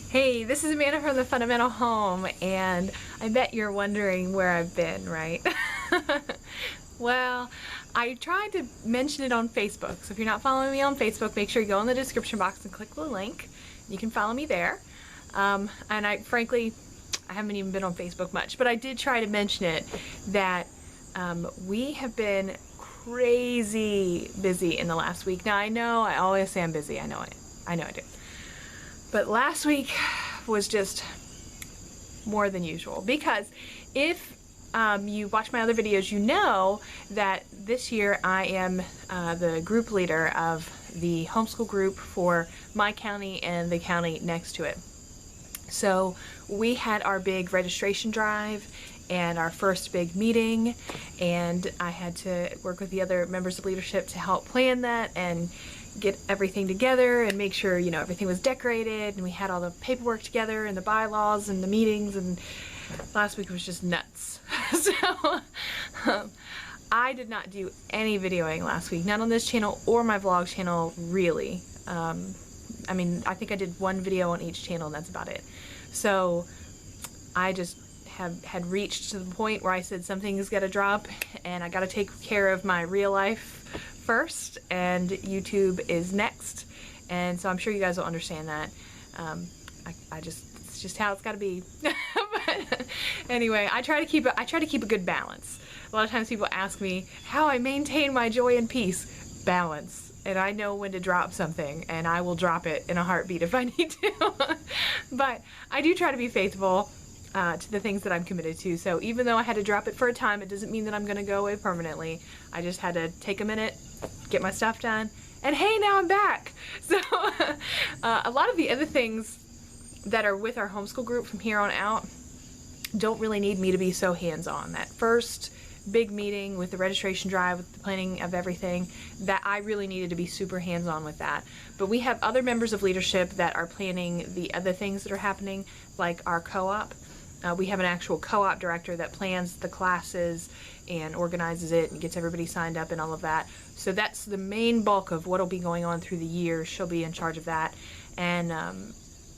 Hey, this is Amanda from the Fundamental Home, and I bet you're wondering where I've been, right? Well, I tried to mention it on Facebook, so if you're not following me on Facebook, make sure you go in the description box and click the link. You can follow me there. And frankly, I haven't even been on Facebook much, but I did try to mention it that we have been crazy busy in the last week. Now, I know I always say I'm busy. I know I do. But last week was just more than usual, because if you watch my other videos, you know that this year I am the group leader of the homeschool group for my county and the county next to it. So we had our big registration drive and our first big meeting, and I had to work with the other members of leadership to help plan that and get everything together and make sure, you know, everything was decorated, and we had all the paperwork together and the bylaws and the meetings, and last week was just nuts. So I did not do any videoing last week, not on this channel or my vlog channel, really. I mean, I think I did one video on each channel and that's about it. So I just had reached to the point where I said something's got to drop and I got to take care of my real life first, and YouTube is next. And so I'm sure you guys will understand that. It's just how it's got to be. But anyway, I try to keep a good balance. A lot of times people ask me how I maintain my joy and peace. Balance. And I know when to drop something, and I will drop it in a heartbeat if I need to. But I do try to be faithful to the things that I'm committed to. So even though I had to drop it for a time, it doesn't mean that I'm going to go away permanently. I just had to take a minute, get my stuff done, and hey, now I'm back. So a lot of the other things that are with our homeschool group from here on out don't really need me to be so hands-on. That first big meeting with the registration drive, with the planning of everything, that I really needed to be super hands-on with that. But we have other members of leadership that are planning the other things that are happening, like our co-op. We have an actual co-op director that plans the classes and organizes it and gets everybody signed up and all of that. So that's the main bulk of what will be going on through the year. She'll be in charge of that. And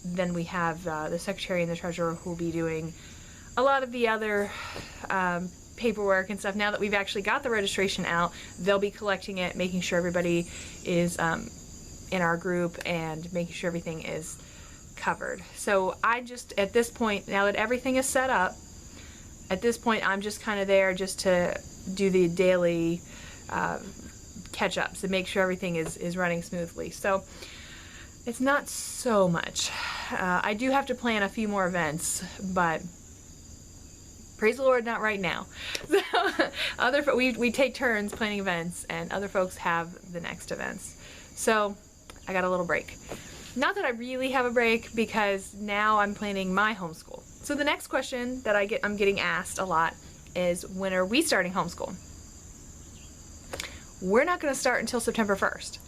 then we have the secretary and the treasurer who will be doing a lot of the other paperwork and stuff. Now that we've actually got the registration out, they'll be collecting it, making sure everybody is in our group and making sure everything is covered. So I just, at this point, now that everything is set up, at this point I'm just kind of there just to do the daily catch-ups and make sure everything is running smoothly. So it's not so much. I do have to plan a few more events, but praise the Lord, not right now. So we take turns planning events, and other folks have the next events. So I got a little break. Not that I really have a break, because now I'm planning my homeschool. So the next question that I'm getting asked a lot is, when are we starting homeschool? We're not going to start until September 1st.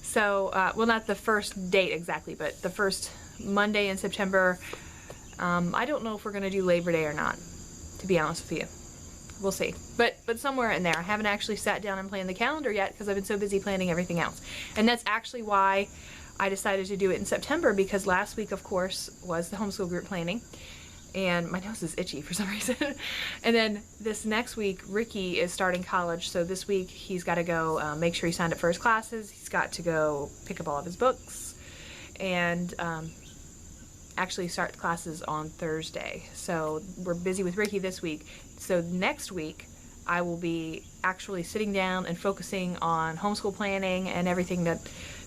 So, well, not the first date exactly, but the first Monday in September. I don't know if we're going to do Labor Day or not, to be honest with you. We'll see. But somewhere in there. I haven't actually sat down and planned the calendar yet, because I've been so busy planning everything else. And that's actually why I decided to do it in September, because last week, of course, was the homeschool group planning, and my nose is itchy for some reason. And then this next week, Ricky is starting college, so this week he's got to go make sure he signed up for his classes. He's got to go pick up all of his books, and actually start the classes on Thursday. So we're busy with Ricky this week. So next week, I will be actually sitting down and focusing on homeschool planning and everything that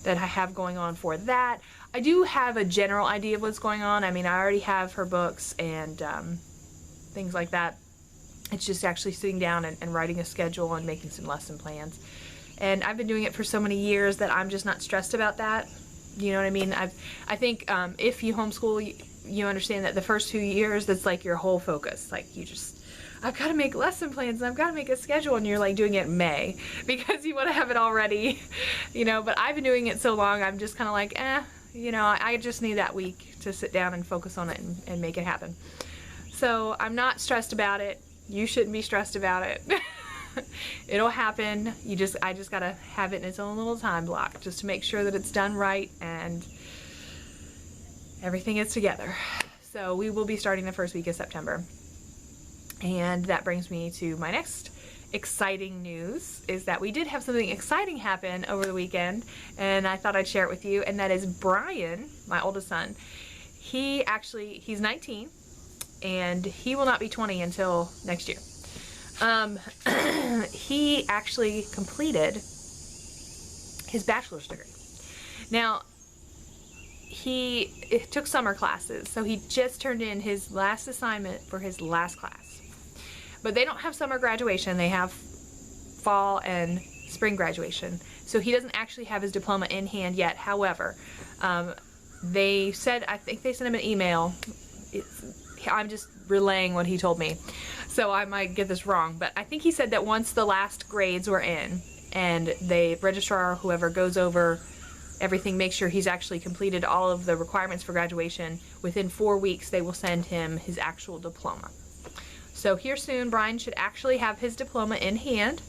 I have going on for that. I do have a general idea of what's going on. I mean, I already have her books and things like that. It's just actually sitting down and writing a schedule and making some lesson plans. And I've been doing it for so many years that I'm just not stressed about that. You know what I mean? I think if you homeschool, you understand that the first 2 years, that's like your whole focus. Like, I've got to make lesson plans, and I've got to make a schedule, and you're like doing it in May because you want to have it all ready, you know. But I've been doing it so long, I'm just kind of like, you know, I just need that week to sit down and focus on it and make it happen. So I'm not stressed about it. You shouldn't be stressed about it. It'll happen. I just gotta have it in its own little time block just to make sure that it's done right, and everything is together. So we will be starting the first week of September. And that brings me to my next exciting news, is that we did have something exciting happen over the weekend, and I thought I'd share it with you, and that is Brian, my oldest son. He's 19, and he will not be 20 until next year. He actually completed his bachelor's degree. Now, he took summer classes, so he just turned in his last assignment for his last class. But they don't have summer graduation, they have fall and spring graduation. So he doesn't actually have his diploma in hand yet. However, they said, I think they sent him an email. I'm just relaying what he told me, so I might get this wrong, but I think he said that once the last grades were in and the registrar or whoever goes over everything, make sure he's actually completed all of the requirements for graduation, within 4 weeks they will send him his actual diploma. So here soon, Brian should actually have his diploma in hand,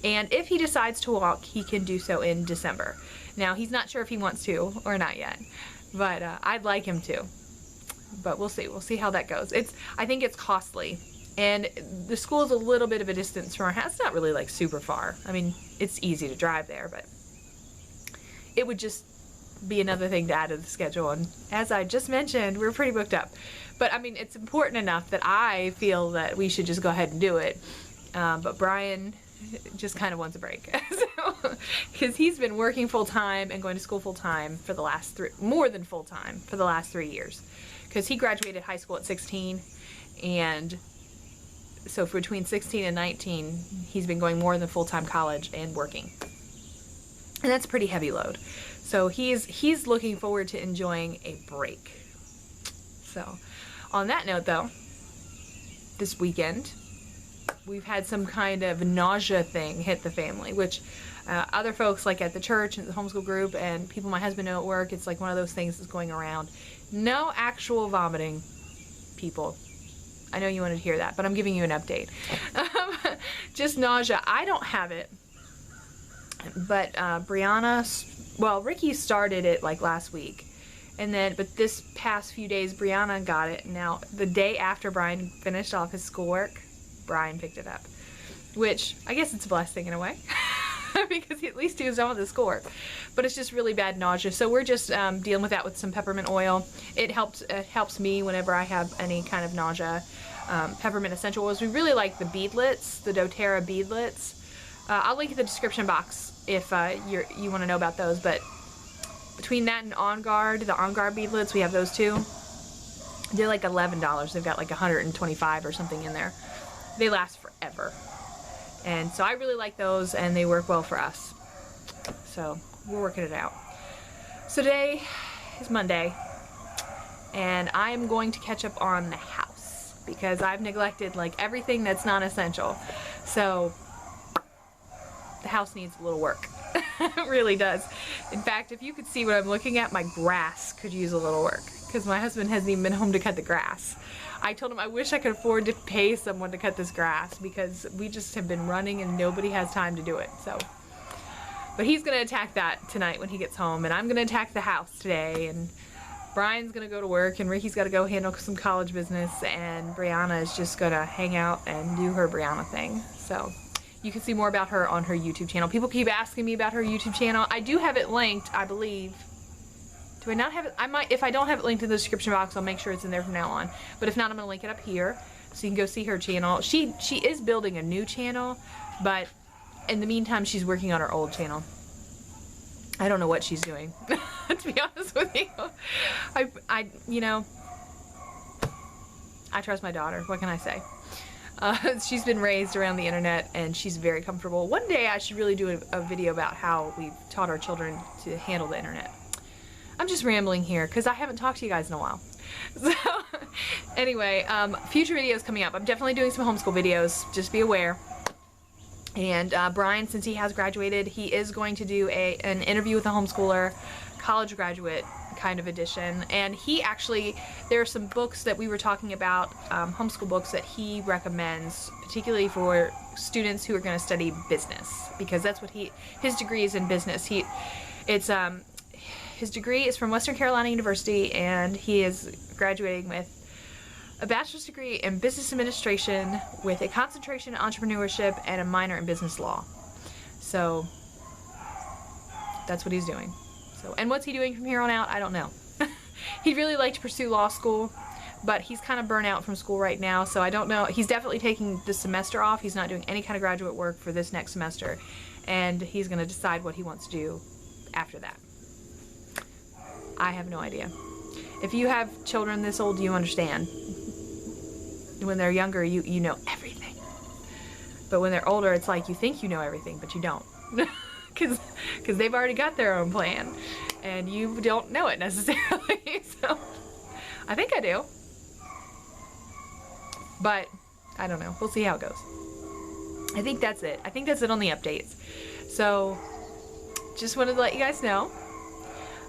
and if he decides to walk, he can do so in December. Now, he's not sure if he wants to or not yet, but I'd like him to. But we'll see. We'll see how that goes. I think it's costly, and the school is a little bit of a distance from our house. It's not really like super far. I mean, it's easy to drive there, but it would just be another thing to add to the schedule. And as I just mentioned, we're pretty booked up. But I mean, it's important enough that I feel that we should just go ahead and do it. But Brian just kind of wants a break, because he's been working full time and going to school full time for the last more than full time for the last 3 years. Because he graduated high school at 16, and so for between 16 and 19, he's been going more than full-time college and working. And that's a pretty heavy load. So he's looking forward to enjoying a break. So on that note, though, this weekend, we've had some kind of nausea thing hit the family, which other folks, like at the church and the homeschool group, and people my husband know at work, it's like one of those things that's going around. No actual vomiting, people. I know you wanted to hear that, but I'm giving you an update. Just nausea. I don't have it, but Ricky started it like last week, but this past few days, Brianna got it. Now, the day after Brian finished off his schoolwork, Brian picked it up, which I guess it's a blessing in a way. Because at least he was done with his schoolwork. But it's just really bad nausea. So we're just dealing with that with some peppermint oil. It helps me whenever I have any kind of nausea. Peppermint essential oils. We really like the beadlets, the doTERRA beadlets. I'll link in the description box if you want to know about those. But between that and On Guard, the On Guard beadlets, we have those too. They're like $11. They've got like 125 or something in there. They last forever. And so I really like those, and they work well for us. So we're working it out. So today is Monday, and I'm going to catch up on the house because I've neglected like everything that's non-essential. So the house needs a little work. It really does. In fact, if you could see what I'm looking at, my grass could use a little work because my husband hasn't even been home to cut the grass. I told him I wish I could afford to pay someone to cut this grass because we just have been running and nobody has time to do it. So, but he's going to attack that tonight when he gets home, and I'm going to attack the house today, and Brian's going to go to work, and Ricky's got to go handle some college business, and Brianna is just going to hang out and do her Brianna thing. So you can see more about her on her YouTube channel. People keep asking me about her YouTube channel. I do have it linked, I believe. Do I not have it? I might, if I don't have it linked in the description box, I'll make sure it's in there from now on. But if not, I'm going to link it up here so you can go see her channel. She is building a new channel, but in the meantime, she's working on her old channel. I don't know what she's doing, to be honest with you. I trust my daughter. What can I say? She's been raised around the internet, and she's very comfortable. One day, I should really do a video about how we've taught our children to handle the internet. I'm just rambling here because I haven't talked to you guys in a while. So anyway, future videos coming up. I'm definitely doing some homeschool videos, just be aware. And Brian, since he has graduated, he is going to do an interview with a homeschooler, college graduate kind of edition. And he actually, there are some books that we were talking about, homeschool books that he recommends, particularly for students who are going to study business, because that's what his degree is in business. his degree is from Western Carolina University, and he is graduating with a bachelor's degree in business administration with a concentration in entrepreneurship and a minor in business law. So that's what he's doing. So, and what's he doing from here on out? I don't know. He'd really like to pursue law school, but he's kind of burnt out from school right now, so I don't know. He's definitely taking this semester off. He's not doing any kind of graduate work for this next semester, and he's going to decide what he wants to do after that. I have no idea. If you have children this old, you understand. When they're younger, you know everything. But when they're older, it's like you think you know everything, but you don't. Because they've already got their own plan, and you don't know it necessarily. So I think I do. But I don't know. We'll see how it goes. I think that's it. I think that's it on the updates. So just wanted to let you guys know.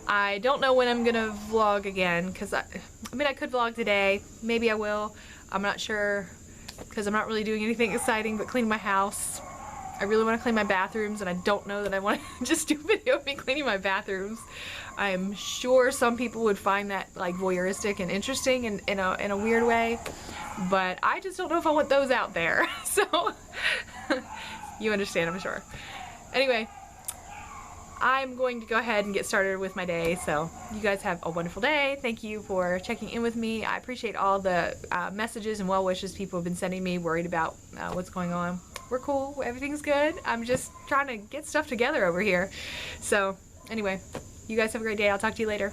I don't know when I'm gonna vlog again, because I mean, I could vlog today. Maybe I will. I'm not sure, because I'm not really doing anything exciting but cleaning my house. I really want to clean my bathrooms, and I don't know that I want to just do a video of me cleaning my bathrooms. I'm sure some people would find that like voyeuristic and interesting in a weird way, but I just don't know if I want those out there. So you understand, I'm sure. Anyway, I'm going to go ahead and get started with my day. So you guys have a wonderful day. Thank you for checking in with me. I appreciate all the messages and well wishes people have been sending me, worried about what's going on. We're cool. Everything's good. I'm just trying to get stuff together over here. So anyway, you guys have a great day. I'll talk to you later.